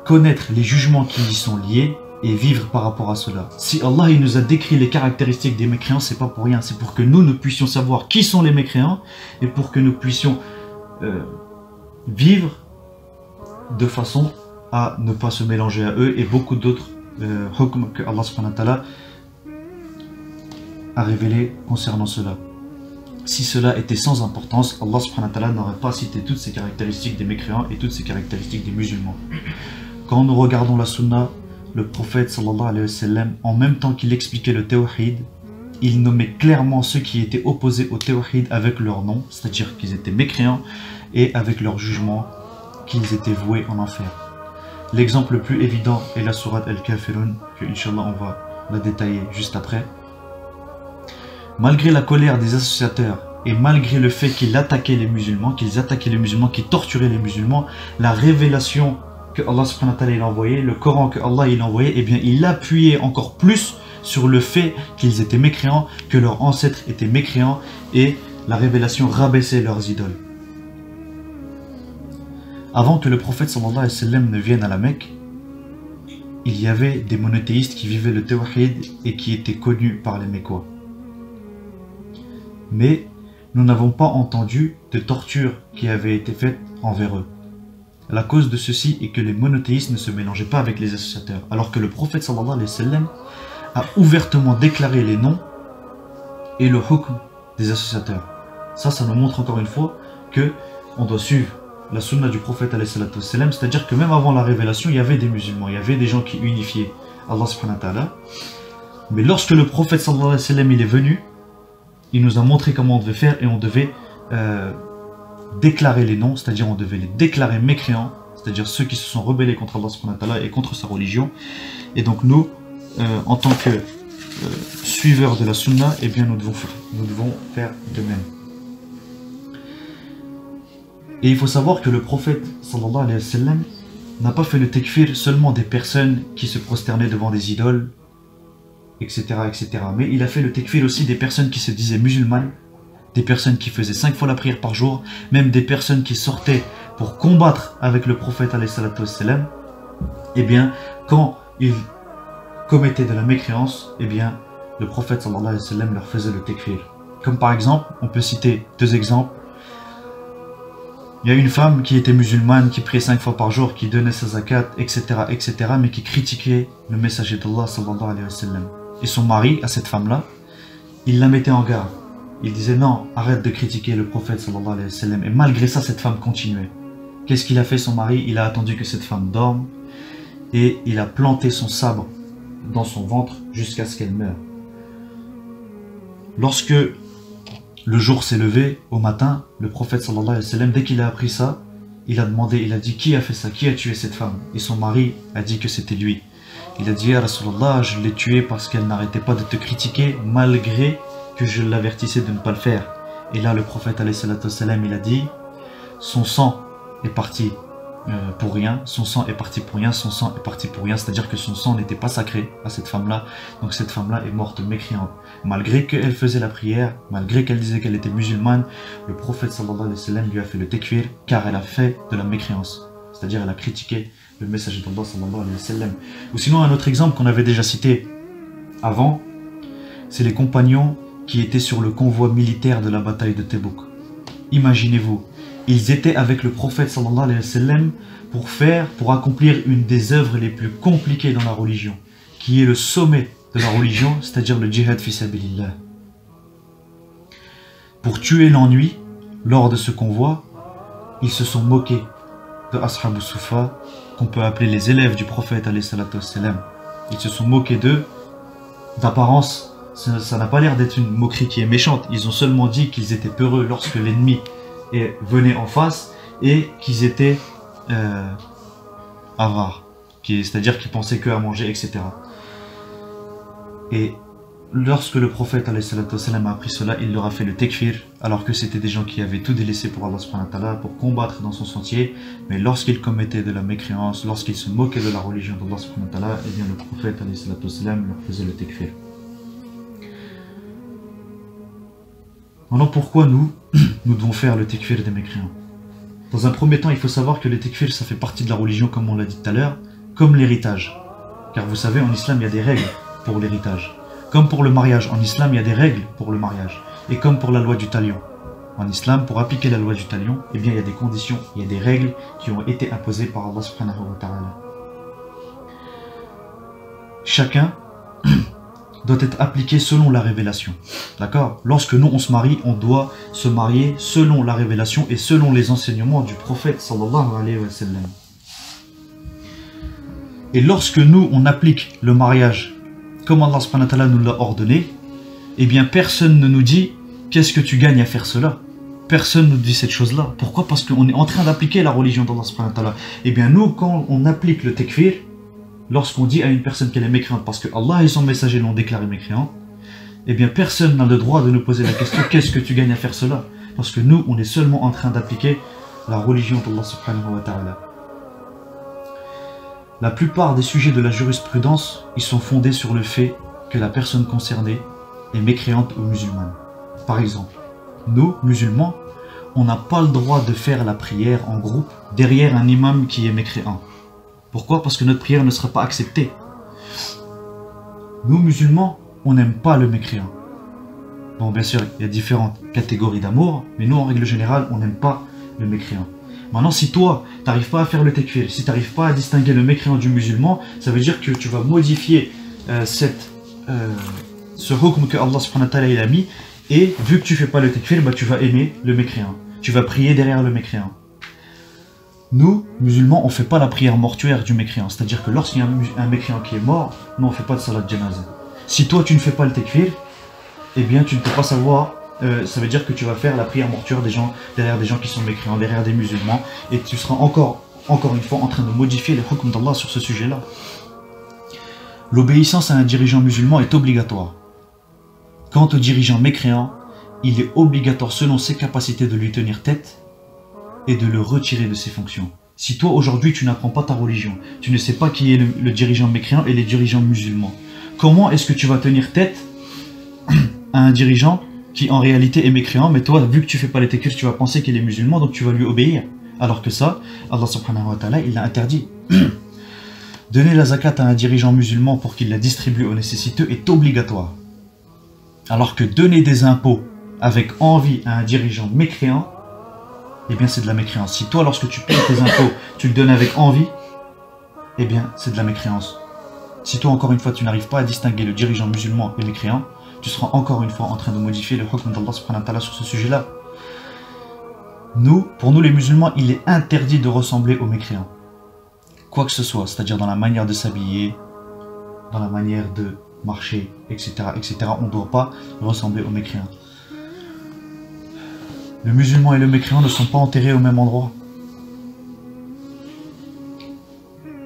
connaître les jugements qui y sont liés et vivre par rapport à cela. Si Allah il nous a décrit les caractéristiques des mécréants, c'est pas pour rien, c'est pour que nous puissions savoir qui sont les mécréants et pour que nous puissions vivre de façon à ne pas se mélanger à eux et beaucoup d'autres hukm que Allah subhanahu wa ta'ala a révélé concernant cela. Si cela était sans importance, Allah subhanahu wa ta'ala n'aurait pas cité toutes ces caractéristiques des mécréants et toutes ces caractéristiques des musulmans. Quand nous regardons la sunna, le prophète sallallahu alayhi wa sallam, en même temps qu'il expliquait le tawhid, il nommait clairement ceux qui étaient opposés au tawhid avec leur nom, c'est-à-dire qu'ils étaient mécréants, et avec leur jugement qu'ils étaient voués en enfer. L'exemple le plus évident est la sourate Al-Kafirun, que Inch'Allah on va la détailler juste après. Malgré la colère des associateurs et malgré le fait qu'ils attaquaient les musulmans, qu'ils torturaient les musulmans, la révélation que Allah subhanahu wa ta'ala il a envoyé, le Coran que Allah il a envoyé, eh bien il appuyait encore plus sur le fait qu'ils étaient mécréants, que leurs ancêtres étaient mécréants, et la révélation rabaissait leurs idoles. Avant que le prophète sallallahu alayhi wa sallam ne vienne à la Mecque, il y avait des monothéistes qui vivaient le tawhid et qui étaient connus par les Mécois. Mais nous n'avons pas entendu de torture qui avait été faite envers eux. La cause de ceci est que les monothéistes ne se mélangeaient pas avec les associateurs, alors que le prophète sallallahu alayhi wa sallam a ouvertement déclaré les noms et le hukm des associateurs. Ça nous montre encore une fois que on doit suivre la sunna du prophète alayhi salatu wa sallam, c'est-à-dire que même avant la révélation, il y avait des musulmans, il y avait des gens qui unifiaient Allah subhanahu wa ta'ala. Mais lorsque le prophète sallallahu alayhi wa sallam il est venu, il nous a montré comment on devait faire et on devait déclarer les noms, c'est-à-dire on devait les déclarer mécréants, c'est-à-dire ceux qui se sont rebellés contre Allah subhanahu wa ta'ala et contre sa religion. Et donc nous, en tant que suiveurs de la sunna, eh bien nous devons faire de même. Et il faut savoir que le prophète sallallahu alayhi wa sallam n'a pas fait le tekfir seulement des personnes qui se prosternaient devant des idoles, etc., etc. Mais il a fait le tekfir aussi des personnes qui se disaient musulmanes, des personnes qui faisaient 5 fois la prière par jour, même des personnes qui sortaient pour combattre avec le prophète alayhi salatu wassalam. Eh bien, quand ils commettaient de la mécréance, eh bien, le prophète sallallahu alayhi wa sallam leur faisait le tekfir. Comme par exemple, on peut citer deux exemples. Il Il y a une femme qui était musulmane, qui priait 5 fois par jour, qui donnait sa zakat, etc., etc., mais qui critiquait le messager d'Allah sallallahu alayhi wa sallam. Et son mari, à cette femme-là, il la mettait en garde. Il disait non, arrête de critiquer le prophète sallallahu alayhi wa sallam. Et malgré ça, cette femme continuait. Qu'est-ce qu'il a fait son mari? Il a attendu que cette femme dorme et il a planté son sabre dans son ventre jusqu'à ce qu'elle meure. Lorsque le jour s'est levé au matin, le prophète sallallahu alayhi wa sallam, dès qu'il a appris ça, il a demandé, il a dit qui a fait ça, qui a tué cette femme? Et son mari a dit que c'était lui. Il a dit ya Rasulallah, je l'ai tuée parce qu'elle n'arrêtait pas de te critiquer malgré que je l'avertissais de ne pas le faire. Et là le prophète alayhi sallam, il a dit son sang est parti pour rien, son sang est parti pour rien, son sang est parti pour rien, c'est-à-dire que son sang n'était pas sacré à cette femme-là, donc cette femme-là est morte mécréante. Malgré qu'elle faisait la prière, malgré qu'elle disait qu'elle était musulmane, le prophète sallallahu alayhi wa sallam lui a fait le tekfir car elle a fait de la mécréance, c'est-à-dire elle a critiqué le messager d'Allah sallallahu alayhi wa sallam. Ou sinon un autre exemple qu'on avait déjà cité avant, c'est les compagnons qui étaient sur le convoi militaire de la bataille de Tebouk. Imaginez-vous, ils étaient avec le prophète sallallahu alayhi wa sallam pour accomplir une des œuvres les plus compliquées dans la religion, qui est le sommet de la religion, c'est-à-dire le djihad fi sabilillah. Pour tuer l'ennui, lors de ce convoi, ils se sont moqués de Ashab Soufa, qu'on peut appeler les élèves du prophète alayhi salatu wassalam. Ils se sont moqués d'eux. D'apparence, ça n'a pas l'air d'être une moquerie qui est méchante. Ils ont seulement dit qu'ils étaient peureux lorsque l'ennemi venait en face et qu'ils étaient avares, c'est-à-dire qu'ils pensaient qu'à manger, etc. Et lorsque le prophète alayhi salatu wassalam a appris cela, il leur a fait le tekfir, alors que c'était des gens qui avaient tout délaissé pour Allah subhanahu wa ta'ala, pour combattre dans son sentier. Mais lorsqu'ils commettaient de la mécréance, lorsqu'ils se moquaient de la religion d'Allah subhanahu wa ta'ala, eh bien le prophète alayhi salatu wassalam leur faisait le tekfir. Maintenant, pourquoi nous devons faire le tekfir des mécréants? Dans un premier temps, il faut savoir que le tekfir, ça fait partie de la religion, comme on l'a dit tout à l'heure, comme l'héritage. Car vous savez, en islam, il y a des règles pour l'héritage. Comme pour le mariage, en islam, il y a des règles pour le mariage. Et comme pour la loi du talion. En islam, pour appliquer la loi du talion, eh bien, il y a des conditions, il y a des règles qui ont été imposées par Allah subhanahu wa ta'ala. Chacun doit être appliqué selon la révélation. D'accord? Lorsque nous on se marie, on doit se marier selon la révélation et selon les enseignements du prophète sallallahu alayhi wa sallam. Et lorsque nous on applique le mariage comme Allah subhanahu wa ta'ala nous l'a ordonné, eh bien personne ne nous dit qu'est-ce que tu gagnes à faire cela. Personne ne nous dit cette chose-là. Pourquoi? Parce qu'on est en train d'appliquer la religion d'Allah subhanahu wa ta'ala. Eh bien nous, quand on applique le tekfir, lorsqu'on dit à une personne qu'elle est mécréante parce que Allah et son messager l'ont déclaré mécréante, eh bien personne n'a le droit de nous poser la question qu'est-ce que tu gagnes à faire cela? Parce que nous, on est seulement en train d'appliquer la religion d'Allah subhanahu wa ta'ala. La plupart des sujets de la jurisprudence, ils sont fondés sur le fait que la personne concernée est mécréante ou musulmane. Par exemple, nous, musulmans, on n'a pas le droit de faire la prière en groupe derrière un imam qui est mécréant. Pourquoi? Parce que notre prière ne sera pas acceptée. Nous, musulmans, on n'aime pas le mécréant. Bon, bien sûr, il y a différentes catégories d'amour, mais nous, en règle générale, on n'aime pas le mécréant. Maintenant, si toi, tu n'arrives pas à faire le tekfir, si tu n'arrives pas à distinguer le mécréant du musulman, ça veut dire que tu vas modifier ce hukm que Allah subhanahu wa ta'ala il a mis, et vu que tu ne fais pas le tekfir, bah, tu vas aimer le mécréant. Tu vas prier derrière le mécréant. Nous, musulmans, on ne fait pas la prière mortuaire du mécréant. C'est-à-dire que lorsqu'il y a un mécréant qui est mort, nous, on ne fait pas de salat janazah. Si toi, tu ne fais pas le tekfir, eh bien, tu ne peux pas savoir. Ça veut dire que tu vas faire la prière mortuaire derrière des gens qui sont mécréants, derrière des musulmans, et tu seras encore une fois en train de modifier les hukm d'Allah sur ce sujet-là. L'obéissance à un dirigeant musulman est obligatoire. Quant au dirigeant mécréant, il est obligatoire selon ses capacités de lui tenir tête et de le retirer de ses fonctions. Si toi aujourd'hui tu n'apprends pas ta religion, tu ne sais pas qui est le dirigeant mécréant et les dirigeants musulmans, comment est-ce que tu vas tenir tête à un dirigeant qui en réalité est mécréant, mais toi vu que tu fais pas les tekfir, tu vas penser qu'il est musulman, donc tu vas lui obéir. Alors que ça, Allah subhanahu wa ta'ala, il l'a interdit. Donner la zakat à un dirigeant musulman pour qu'il la distribue aux nécessiteux est obligatoire. Alors que donner des impôts avec envie à un dirigeant mécréant, eh bien c'est de la mécréance. Si toi, lorsque tu payes tes impôts, tu le donnes avec envie, eh bien c'est de la mécréance. Si toi, encore une fois, tu n'arrives pas à distinguer le dirigeant musulman et mécréant, tu seras encore une fois en train de modifier le hukm d'Allah subhanahu wa ta'ala sur ce sujet-là. Pour nous les musulmans, il est interdit de ressembler aux mécréants. Quoi que ce soit, c'est-à-dire dans la manière de s'habiller, dans la manière de marcher, etc., etc., on ne doit pas ressembler aux mécréants. Le musulman et le mécréant ne sont pas enterrés au même endroit.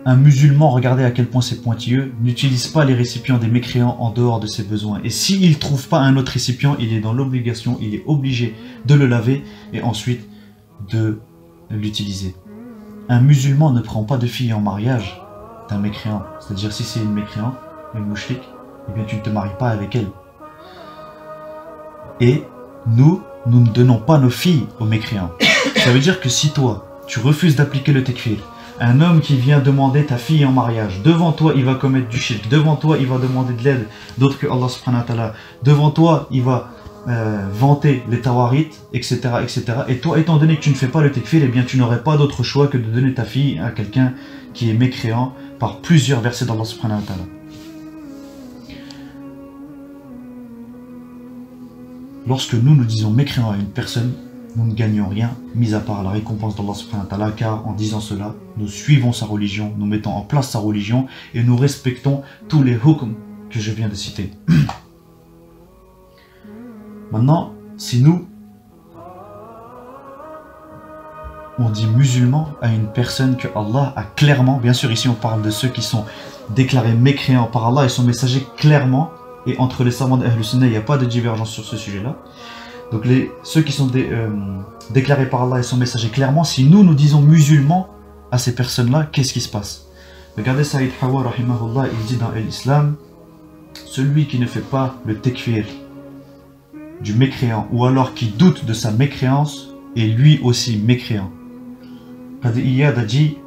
Un musulman, regardez à quel point c'est pointilleux, n'utilise pas les récipients des mécréants en dehors de ses besoins. Et s'il ne trouve pas un autre récipient, il est dans l'obligation, il est obligé de le laver et ensuite de l'utiliser. Un musulman ne prend pas de fille en mariage d'un mécréant. C'est-à-dire si c'est une mécréant, une mouchrik, eh bien tu ne te maries pas avec elle. Et nous ne donnons pas nos filles aux mécréants. Ça veut dire que si toi, tu refuses d'appliquer le tekfir, un homme qui vient demander ta fille en mariage, devant toi il va commettre du shirk, devant toi il va demander de l'aide d'autre que Allah subhanahu wa ta'ala, devant toi il va vanter les tawarit, etc., etc. Et toi, étant donné que tu ne fais pas le tekfir, eh bien tu n'aurais pas d'autre choix que de donner ta fille à quelqu'un qui est mécréant par plusieurs versets d'Allah subhanahu wa ta'ala. Lorsque nous disons mécréant à une personne, nous ne gagnons rien, mis à part la récompense d'Allah subhanahu wa ta'ala, car en disant cela, nous suivons sa religion, nous mettons en place sa religion et nous respectons tous les hukms que je viens de citer. Maintenant, si nous, on dit musulman à une personne que Allah a clairement, bien sûr ici on parle de ceux qui sont déclarés mécréants par Allah et son messager clairement, et entre les savants d'Ahl Sunnah il n'y a pas de divergence sur ce sujet-là. Donc ceux qui sont déclarés par Allah et son messager clairement, si nous disons musulmans à ces personnes-là, qu'est-ce qui se passe? Regardez Saïd Hawa rahimahullah, il dit dans l'islam, celui qui ne fait pas le tekfir du mécréant, ou alors qui doute de sa mécréance, est lui aussi mécréant. Qadi Iyad a dit,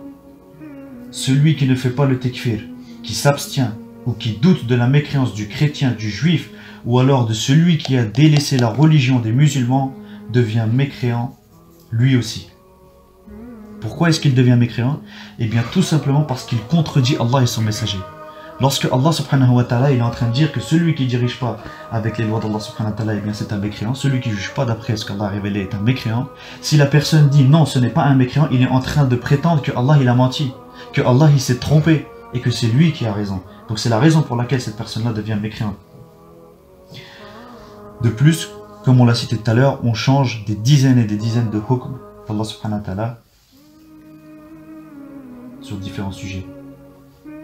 celui qui ne fait pas le tekfir, qui s'abstient, ou qui doute de la mécréance du chrétien, du juif, ou alors de celui qui a délaissé la religion des musulmans, devient mécréant lui aussi. Pourquoi est-ce qu'il devient mécréant? Eh bien tout simplement parce qu'il contredit Allah et son messager. Lorsque Allah subhanahu wa ta'ala il est en train de dire que celui qui ne dirige pas avec les lois d'Allah subhanahu wa ta'ala, eh bien c'est un mécréant, celui qui ne juge pas d'après ce qu'Allah a révélé est un mécréant. Si la personne dit non, ce n'est pas un mécréant, il est en train de prétendre que Allah il a menti, que Allah il s'est trompé et que c'est lui qui a raison. Donc c'est la raison pour laquelle cette personne-là devient mécréante. De plus, comme on l'a cité tout à l'heure, on change des dizaines et des dizaines de hukm d'Allah subhanahu wa ta'ala sur différents sujets.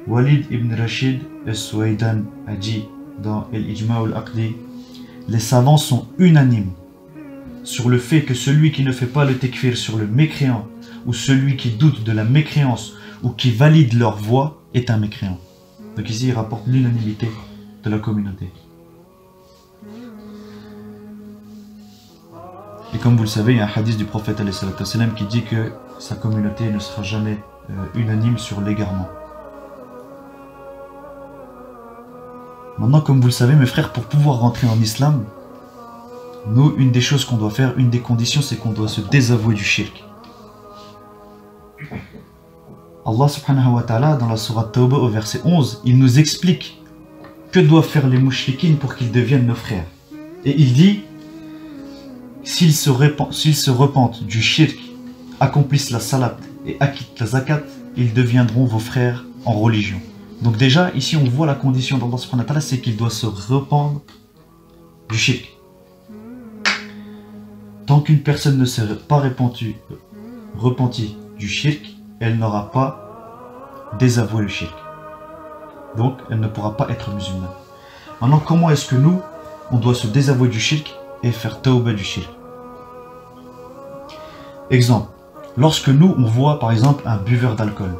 Walid ibn Rashid al-Suwaydan a dit dans Al-Ijma' al-Aqdi, les savants sont unanimes sur le fait que celui qui ne fait pas le tekfir sur le mécréant ou celui qui doute de la mécréance ou qui valide leur voix est un mécréant. Donc ici il rapporte l'unanimité de la communauté. Et comme vous le savez, il y a un hadith du prophète qui dit que sa communauté ne sera jamais unanime sur l'égarement. Maintenant, comme vous le savez, mes frères, pour pouvoir rentrer en islam, nous, une des choses qu'on doit faire, une des conditions, c'est qu'on doit se désavouer du shirk. Allah subhanahu wa ta'ala, dans la sourate Tawbah au verset 11, il nous explique que doivent faire les mouchriquines pour qu'ils deviennent nos frères. Et il dit, s'ils se repentent du shirk, accomplissent la salat et acquittent la zakat, ils deviendront vos frères en religion. Donc déjà, ici on voit la condition d'Allah subhanahu wa ta'ala, c'est qu'il doit se rependre du shirk. Tant qu'une personne ne s'est pas repentie du shirk, elle n'aura pas désavoué le shirk. Donc elle ne pourra pas être musulmane. Maintenant, comment est-ce que nous, on doit se désavouer du shirk et faire tawbah du shirk? Exemple, lorsque nous, on voit par exemple un buveur d'alcool.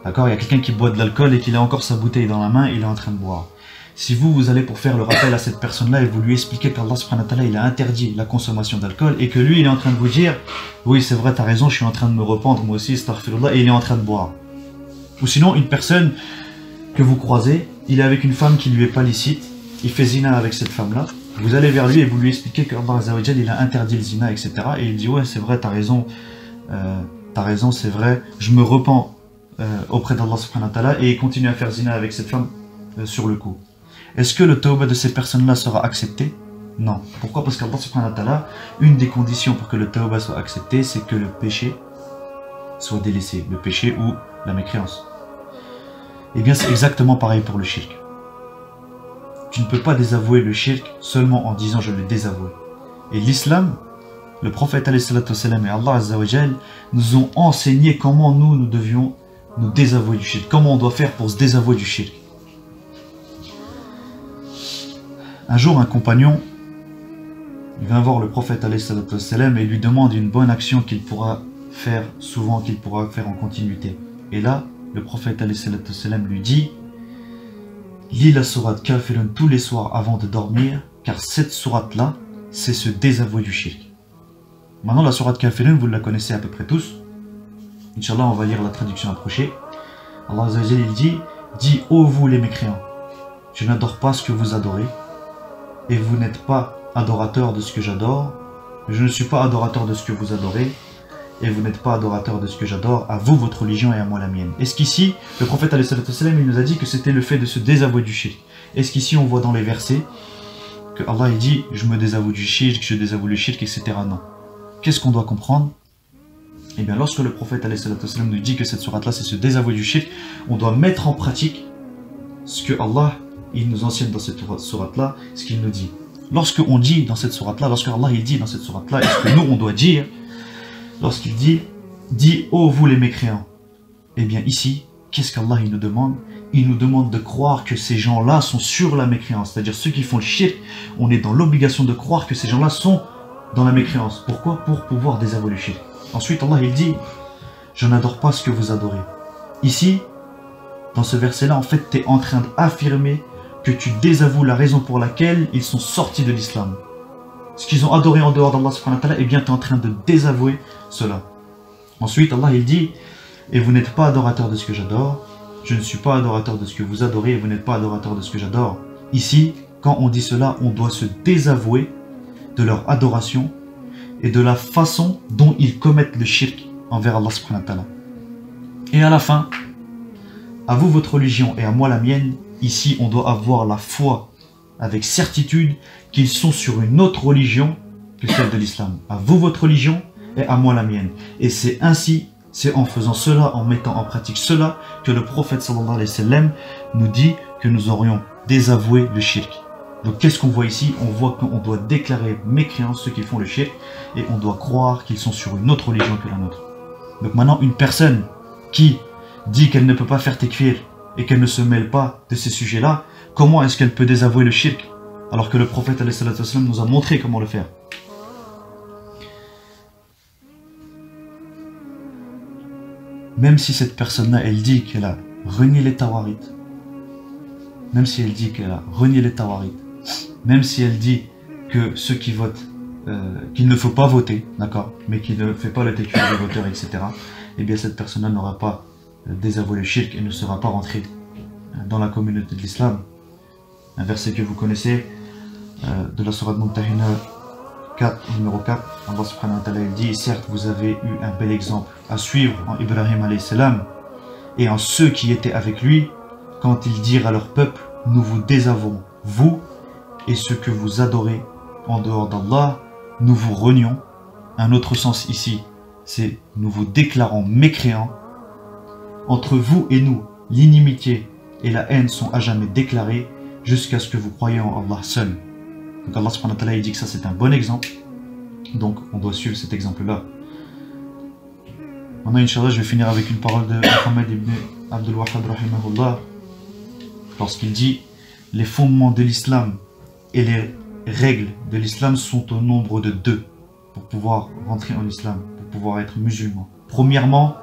D'accord, il y a quelqu'un qui boit de l'alcool et qu'il a encore sa bouteille dans la main, il est en train de boire. Si vous allez pour faire le rappel à cette personne-là et vous lui expliquez qu'Allah subhanahu wa ta'ala il a interdit la consommation d'alcool et que lui il est en train de vous dire oui c'est vrai, t'as raison, je suis en train de me rependre moi aussi, astaghfirullah, et il est en train de boire. Ou sinon une personne que vous croisez, il est avec une femme qui lui est pas licite, il fait zina avec cette femme-là, Vous allez vers lui et vous lui expliquez que Allah Azza wa Jal, il a interdit le zina, etc. Et il dit ouais, c'est vrai, t'as raison, c'est vrai, je me repens auprès d'Allah subhanahu wa ta'ala, et il continue à faire zina avec cette femme sur le coup. Est-ce que le tawbah de ces personnes-là sera accepté? Non. Pourquoi? Parce qu'Allah subhanahu wa ta'ala, une des conditions pour que le tawbah soit accepté, c'est que le péché soit délaissé, le péché ou la mécréance. Eh bien, c'est exactement pareil pour le shirk. Tu ne peux pas désavouer le shirk seulement en disant je le désavoue. Et l'islam, le prophète alayhi salatu wassalam et Allah Azza wa Jal nous ont enseigné comment nous devions nous désavouer du shirk, comment on doit faire pour se désavouer du shirk. Un jour, un compagnon, il vient voir le prophète alayhi salatu wassalam et lui demande une bonne action qu'il pourra faire souvent, qu'il pourra faire en continuité. Et là, le prophète alayhi salatu wassalam lui dit: lis la sourate Kafirun tous les soirs avant de dormir, car cette sourate-là, c'est se désavouer du shirk. Maintenant, la sourate Kafirun, vous la connaissez à peu près tous. Inch'Allah, on va lire la traduction approchée. Allah Azza wa Jalla, il dit: dis, ô vous les mécréants, je n'adore pas ce que vous adorez, et vous n'êtes pas adorateurs de ce que j'adore. Je ne suis pas adorateur de ce que vous adorez, et vous n'êtes pas adorateur de ce que j'adore. À vous votre religion et à moi la mienne. Est-ce qu'ici, le prophète alayhi salatu wassalam, il nous a dit que c'était le fait de se désavouer du shirk? Est-ce qu'ici on voit dans les versets que Allah il dit je me désavoue du shirk, je désavoue le shirk, etc. Non. Qu'est-ce qu'on doit comprendre? Eh bien, lorsque le prophète alayhi salatu wassalam nous dit que cette sourate là c'est se désavouer du shirk, on doit mettre en pratique ce que Allah il nous enseigne dans cette sourate là, ce qu'il nous dit. Lorsque on dit dans cette sourate là, lorsque Allah il dit dans cette sourate là, est-ce que nous on doit dire? Lorsqu'il dit « Dis, ô vous les mécréants », eh bien ici, qu'est-ce qu'Allah il nous demande? Il nous demande de croire que ces gens-là sont sur la mécréance. C'est-à-dire ceux qui font le shirk, on est dans l'obligation de croire que ces gens-là sont dans la mécréance. Pourquoi? Pour pouvoir désavouer le shirk. Ensuite, Allah il dit « Je n'adore pas ce que vous adorez ». Ici, dans ce verset-là, en fait, tu es en train d'affirmer que tu désavoues la raison pour laquelle ils sont sortis de l'islam. Ce qu'ils ont adoré en dehors d'Allah subhanahu wa ta'ala, eh bien tu es en train de désavouer cela. Ensuite, Allah il dit: et vous n'êtes pas adorateur de ce que j'adore, je ne suis pas adorateur de ce que vous adorez, et vous n'êtes pas adorateur de ce que j'adore. Ici, quand on dit cela, on doit se désavouer de leur adoration et de la façon dont ils commettent le shirk envers Allah subhanahu wa ta'ala. Et à la fin, à vous votre religion et à moi la mienne, ici on doit avoir la foi avec certitude qu'ils sont sur une autre religion que celle de l'islam. À vous votre religion et à moi la mienne. Et c'est ainsi, c'est en faisant cela, en mettant en pratique cela, que le prophète sallallahu alayhi wa sallam nous dit que nous aurions désavoué le shirk. Donc qu'est-ce qu'on voit ici? On voit qu'on doit déclarer mécréants ceux qui font le shirk, et on doit croire qu'ils sont sur une autre religion que la nôtre. Donc maintenant, une personne qui dit qu'elle ne peut pas faire tekfir et qu'elle ne se mêle pas de ces sujets-là, comment est-ce qu'elle peut désavouer le shirk alors que le prophète alayhi salatu wassalam nous a montré comment le faire? Même si cette personne-là, elle dit qu'elle a renié les tawarit, même si elle dit qu'elle a renié les tawarit, même si elle dit que ceux qui votent, qu'il ne faut pas voter, d'accord, mais qu'il ne fait pas le tekfir des voteurs, etc., eh bien cette personne-là n'aura pas désavoué le shirk et ne sera pas rentrée dans la communauté de l'islam. Un verset que vous connaissez de la sourate Mumtahina 4, numéro 4, Allah subhanahu wa ta'ala dit: certes vous avez eu un bel exemple à suivre en Ibrahim alayhi salam et en ceux qui étaient avec lui quand ils dirent à leur peuple: nous vous désavouons, vous et ceux que vous adorez en dehors d'Allah, nous vous renions. Un autre sens ici, c'est nous vous déclarons mécréants. Entre vous et nous, l'inimitié et la haine sont à jamais déclarées jusqu'à ce que vous croyez en Allah seul. Donc Allah subhanahu wa ta'ala il dit que ça c'est un bon exemple. Donc on doit suivre cet exemple-là. Maintenant, Inch'Allah, je vais finir avec une parole de Muhammad ibn Abdul Wahhab rahimahullah, lorsqu'il dit: les fondements de l'islam et les règles de l'islam sont au nombre de 2 pour pouvoir rentrer en islam, pour pouvoir être musulman. Premièrement,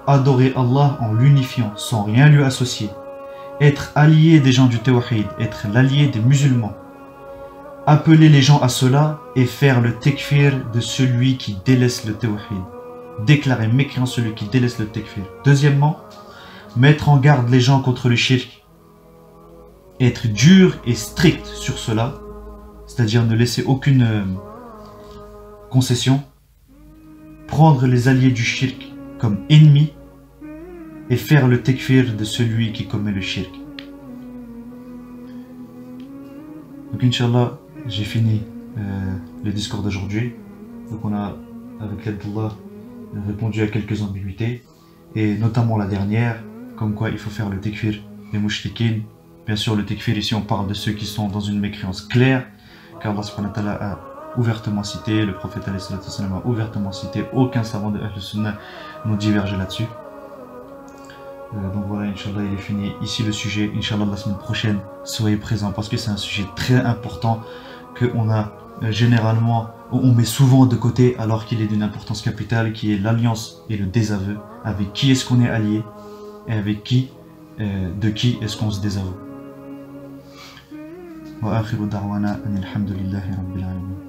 adorer Allah en l'unifiant, sans rien lui associer. Être allié des gens du tawhid, être l'allié des musulmans. Appeler les gens à cela et faire le tekfir de celui qui délaisse le tawhid. Déclarer mécréant celui qui délaisse le tekfir. Deuxièmement, mettre en garde les gens contre le shirk. Être dur et strict sur cela. c'est-à-dire ne laisser aucune concession, prendre les alliés du shirk comme ennemis et faire le tekfir de celui qui commet le shirk. Donc Inch'Allah, j'ai fini le discours d'aujourd'hui. Donc on a, avec l'aide d'Allah, répondu à quelques ambiguïtés, et notamment la dernière, comme quoi il faut faire le tekfir des mouchriquines. Bien sûr, le tekfir ici on parle de ceux qui sont dans une mécréance claire, car Allah subhanahu wa ta'ala a ouvertement cité, le prophète a ouvertement cité, aucun savant de Ahl Sunnah n'ont divergé là-dessus. Donc voilà, Inch'Allah, il est fini ici le sujet. Inch'Allah, la semaine prochaine, soyez présents parce que c'est un sujet très important qu'on a généralement, on met souvent de côté alors qu'il est d'une importance capitale, qui est l'alliance et le désaveu. Avec qui est-ce qu'on est allié et avec qui, de qui est-ce qu'on se désavoue. Wa akhiru da'wana anil hamdulillahi rabbil alamin.